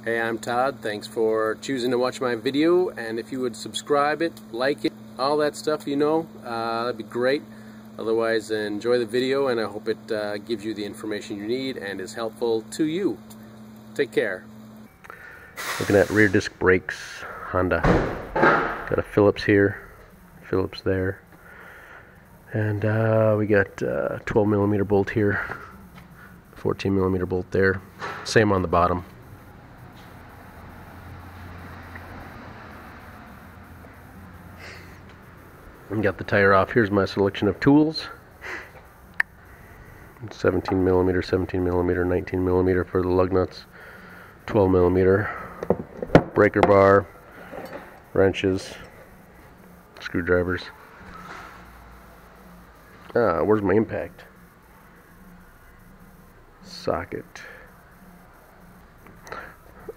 Hey, I'm Todd. Thanks for choosing to watch my video, and if you would subscribe it, like it, all that stuff, that'd be great. Otherwise, enjoy the video, and I hope it gives you the information you need and is helpful to you. Take care. Looking at rear disc brakes, Honda. Got a Phillips here, Phillips there, and we got 12mm bolt here, 14mm bolt there. Same on the bottom. And got the tire off. Here's my selection of tools. 17mm, 17mm, 19mm for the lug nuts, 12mm, breaker bar, wrenches, screwdrivers. Where's my impact socket?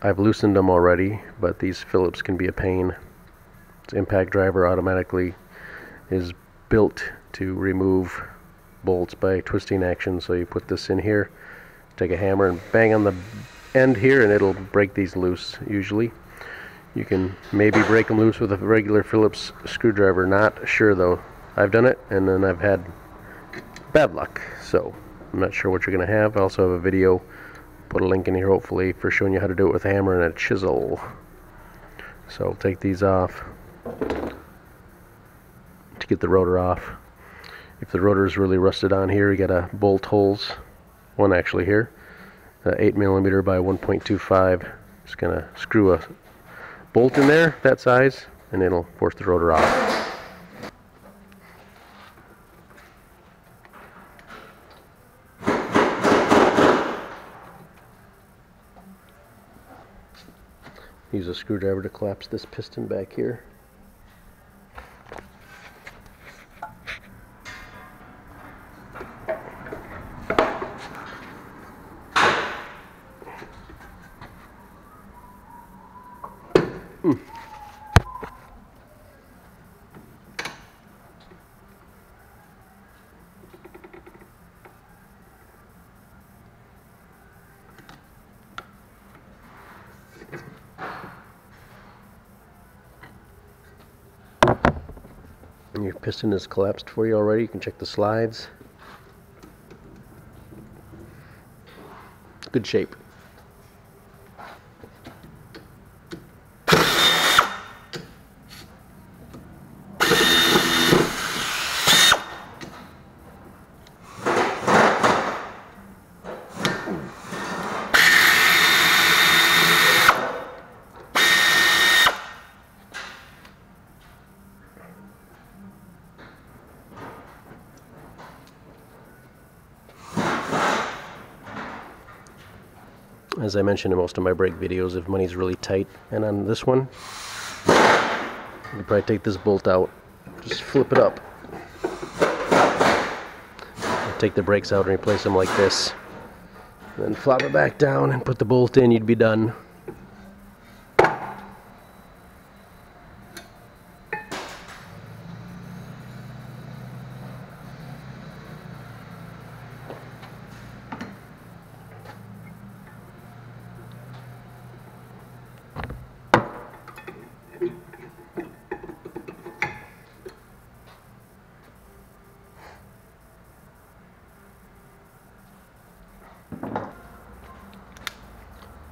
I've loosened them already, but these Phillips can be a pain. This impact driver automatically is built to remove bolts by twisting action, so you put this in here, take a hammer and bang on the end here and it'll break these loose. Usually you can maybe break them loose with a regular Phillips screwdriver, not sure though. I've done it and then I've had bad luck, so I'm not sure what you're gonna have. I also have a video, put a link in here hopefully, for showing you how to do it with a hammer and a chisel. So I'll take these off to get the rotor off. If the rotor is really rusted on here, you got bolt holes, one actually here, 8mm by 1.25. Just gonna screw a bolt in there that size and it'll force the rotor off. Use a screwdriver to collapse this piston back here. And your piston is collapsed for you already. You can check the slides. Good shape. As I mentioned in most of my brake videos, if money's really tight, and on this one, you probably take this bolt out, just flip it up, take the brakes out and replace them like this, then flop it back down and put the bolt in, you'd be done.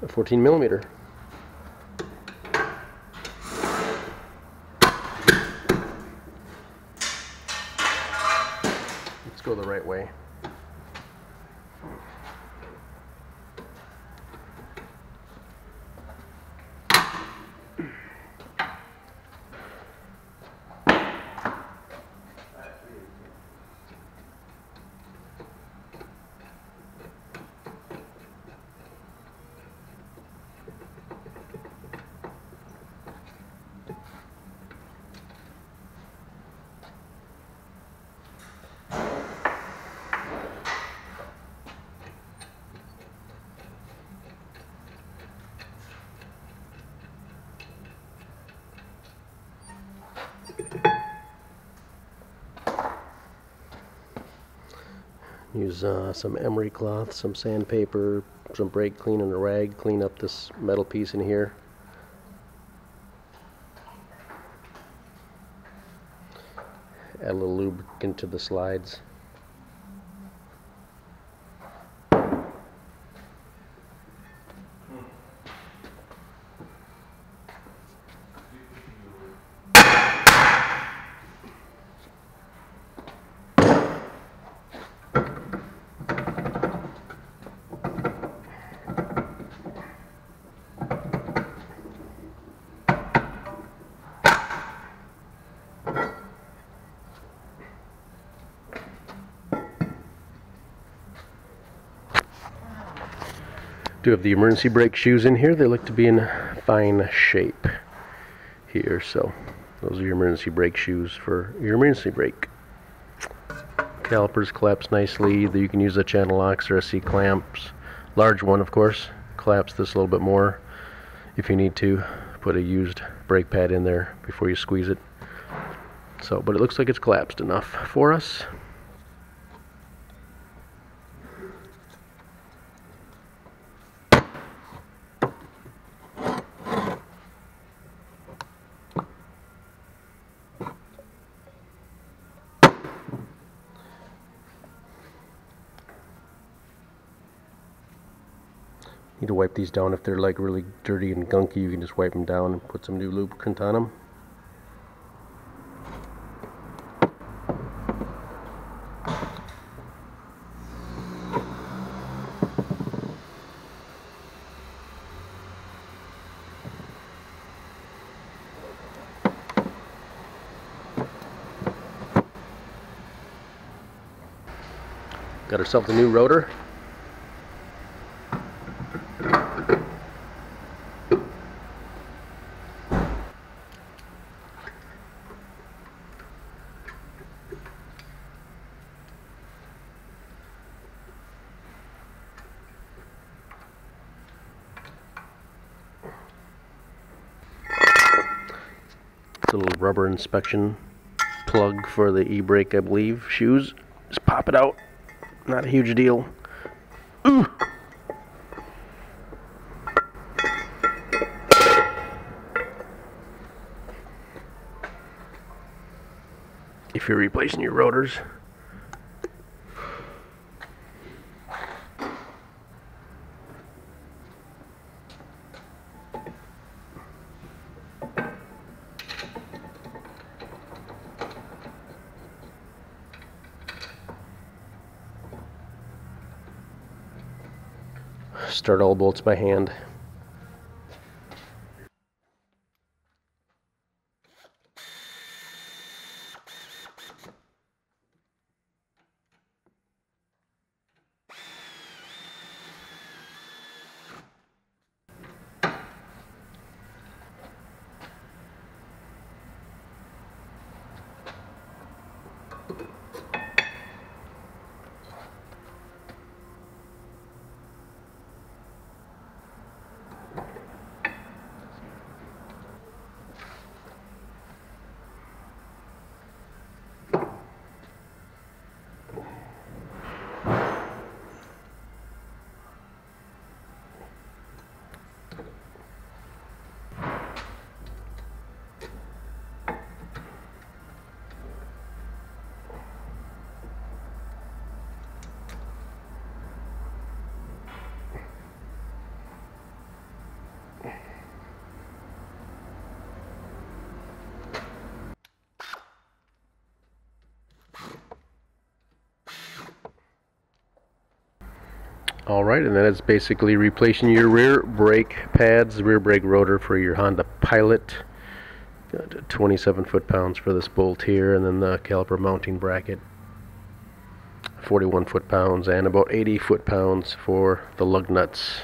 A 14mm. Let's go the right way. Use some emery cloth, some sandpaper, some brake clean and a rag, clean up this metal piece in here. Add a little lubricant to the slides. Do have the emergency brake shoes in here. They look to be in fine shape here, so those are your emergency brake shoes for your emergency brake. Calipers collapse nicely. You can use a channel locks or a C-clamps. Large one, of course. Collapse this a little bit more if you need to. Put a used brake pad in there before you squeeze it. So, but it looks like it's collapsed enough for us. Need to wipe these down. If they're like really dirty and gunky, you can just wipe them down and put some new lubricant on them. Got ourselves a new rotor. A little rubber inspection plug for the e-brake, I believe. Shoes. Just pop it out. Not a huge deal. Ooh. If you're replacing your rotors. Start all bolts by hand. Alright, and that is basically replacing your rear brake pads, rear brake rotor for your Honda Pilot. Got 27 foot-pounds for this bolt here, and then the caliper mounting bracket, 41 foot-pounds, and about 80 foot-pounds for the lug nuts.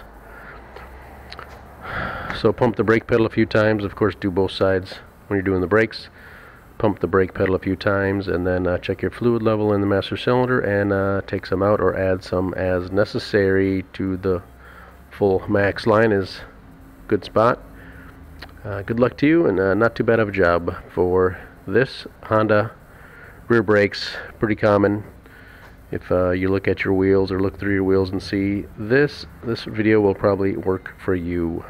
So pump the brake pedal a few times, of course do both sides when you're doing the brakes. Pump the brake pedal a few times, and then check your fluid level in the master cylinder and take some out or add some as necessary to the full max line. Is a good spot. Good luck to you, and not too bad of a job for this Honda rear brakes. Pretty common. If you look at your wheels or look through your wheels and see this video will probably work for you.